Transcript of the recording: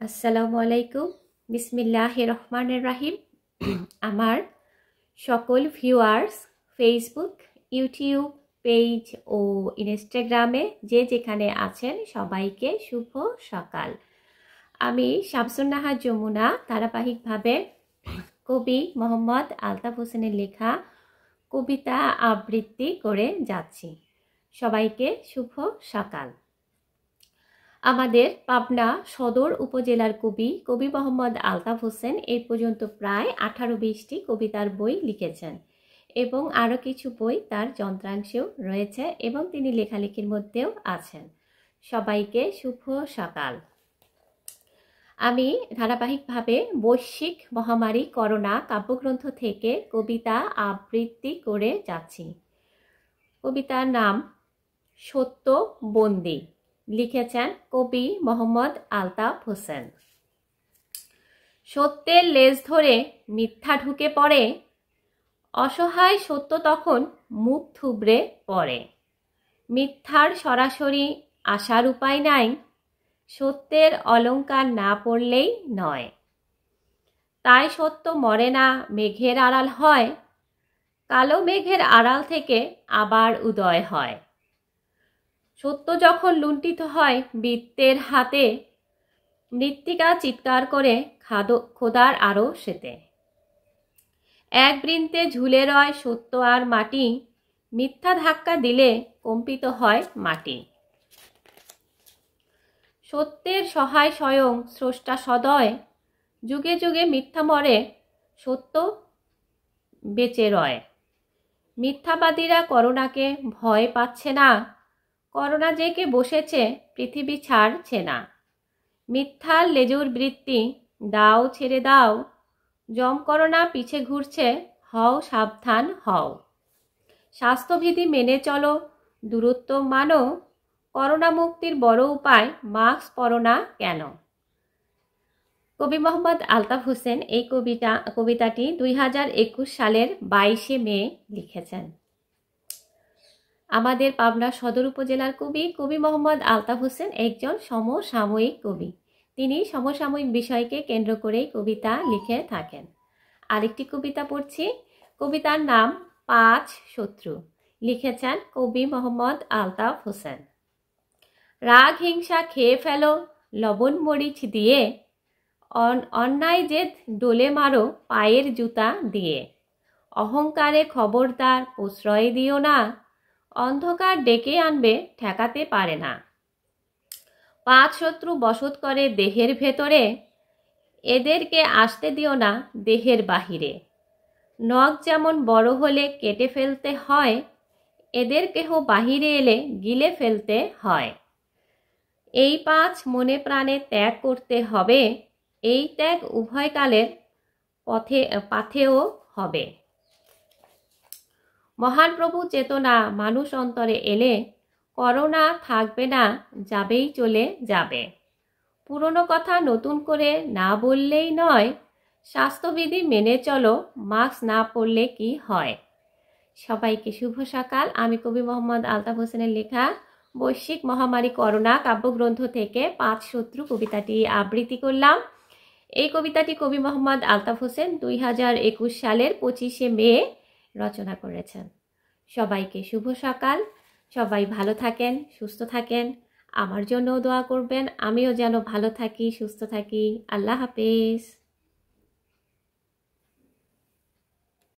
আসসালামু আলাইকুম। বিসমিল্লাহির রহমানির রাহিম। আমার সকল ভিউয়ার্স ফেসবুক, ইউটিউব পেজ ও ইনস্টাগ্রামে যে যেখানে আছেন সবাইকে শুভ সকাল। আমি শামসুন নাহার যমুনা ধারাবাহিকভাবে কবি মোহাম্মদ আলতাফ হোসেনের লেখা কবিতা আবৃত্তি করে যাচ্ছি। সবাইকে শুভ সকাল। আমাদের পাবনা সদর উপজেলার কবি মোহাম্মদ আলতাফ হোসেন এই পর্যন্ত প্রায় 18-20টি কবিতার বই লিখেছেন এবং আরও কিছু বই তার যন্ত্রাংশেও রয়েছে এবং তিনি লেখালেখির মধ্যেও আছেন। সবাইকে শুভ সকাল। আমি ধারাবাহিকভাবে বৈশ্বিক মহামারী করোনা কাব্যগ্রন্থ থেকে কবিতা আবৃত্তি করে যাচ্ছি। কবিতার নাম সত্য বন্দী, লিখেছেন কবি মোহাম্মদ আলতাফ হোসেন। সত্যের লেজ ধরে মিথ্যা ঢুকে পড়ে, অসহায় সত্য তখন মুখ থুবড়ে পড়ে। মিথ্যার সরাসরি আসার উপায় নাই, সত্যের অলঙ্কার না পড়লেই নয়। তাই সত্য মরে না, মেঘের আড়াল হয়, কালো মেঘের আড়াল থেকে আবার উদয় হয়। সত্য যখন লুণ্ঠিত হয় বৃত্তের হাতে, মৃত্তিকা চিৎকার করে খোদার আরো সেতে। এক বৃন্তে ঝুলে রয় সত্য আর মাটি, মিথ্যা ধাক্কা দিলে কম্পিত হয় মাটি। সত্যের সহায় স্বয়ং স্রষ্টা সদয়, যুগে যুগে মিথ্যা মরে সত্য বেঁচে রয়। মিথ্যাবাদীরা করোনাকে ভয় পাচ্ছে না, করোনা জেগে বসেছে পৃথিবী ছাড়ছে না। মিথ্যার লেজুর বৃত্তি দাও ছেড়ে দাও, জম করোনা পিছে ঘুরছে, হও সাবধান হও। স্বাস্থ্যবিধি মেনে চলো, দূরত্ব মানো, করোনা মুক্তির বড় উপায় মাস্ক পরো না কেন। কবি মোহাম্মদ আলতাফ হোসেন এই কবিতাটি 2021 সালের 22শে মে লিখেছেন। আমাদের পাবনা সদর উপজেলার কবি মোহাম্মদ আলতাফ হোসেন একজন সমসাময়িক কবি। তিনি সমসাময়িক বিষয়কে কেন্দ্র করেই কবিতা লিখে থাকেন। আরেকটি কবিতা পড়ছি। কবিতার নাম 5 শত্রু, লিখেছেন কবি মোহাম্মদ আলতাফ হোসেন। রাগ হিংসা খেয়ে ফেলো লবণ মরিচ দিয়ে, অন্যায় জেদ ডোলে মারো পায়ের জুতা দিয়ে। অহংকারে খবরদার প্রশ্রয় দিও না, অন্ধকার ডেকে আনবে ঠেকাতে পারে না। 5 শত্রু বসত করে দেহের ভেতরে, এদেরকে আসতে দিও না দেহের বাহিরে। নখ যেমন বড় হলে কেটে ফেলতে হয়, এদের কেহ বাহিরে এলে গিলে ফেলতে হয়। এই 5 মনে প্রাণে ত্যাগ করতে হবে, এই ত্যাগ উভয়কালের পাথেয় হবে। মহান প্রভু চেতনা মানুষ অন্তরে এলে, করোনা থাকবে না, যাবেই চলে যাবে। পুরনো কথা নতুন করে না বললেই নয়, স্বাস্থ্যবিধি মেনে চলো, মাস্ক না পরলে কি হয়। সবাইকে শুভ সকাল। আমি কবি মোহাম্মদ আলতাফ হোসেনের লেখা বৈশ্বিক মহামারী করোনা কাব্যগ্রন্থ থেকে 5 শত্রু কবিতাটি আবৃত্তি করলাম। এই কবিতাটি কবি মোহাম্মদ আলতাফ হোসেন 2021 সালের 25শে মে রচনা করেছেন। সবাইকে শুভ সকাল। সবাই ভালো থাকেন, সুস্থ থাকেন। আমার জন্যও দোয়া করবেন, আমিও যেন ভালো থাকি, সুস্থ থাকি। আল্লাহ হাফেজ।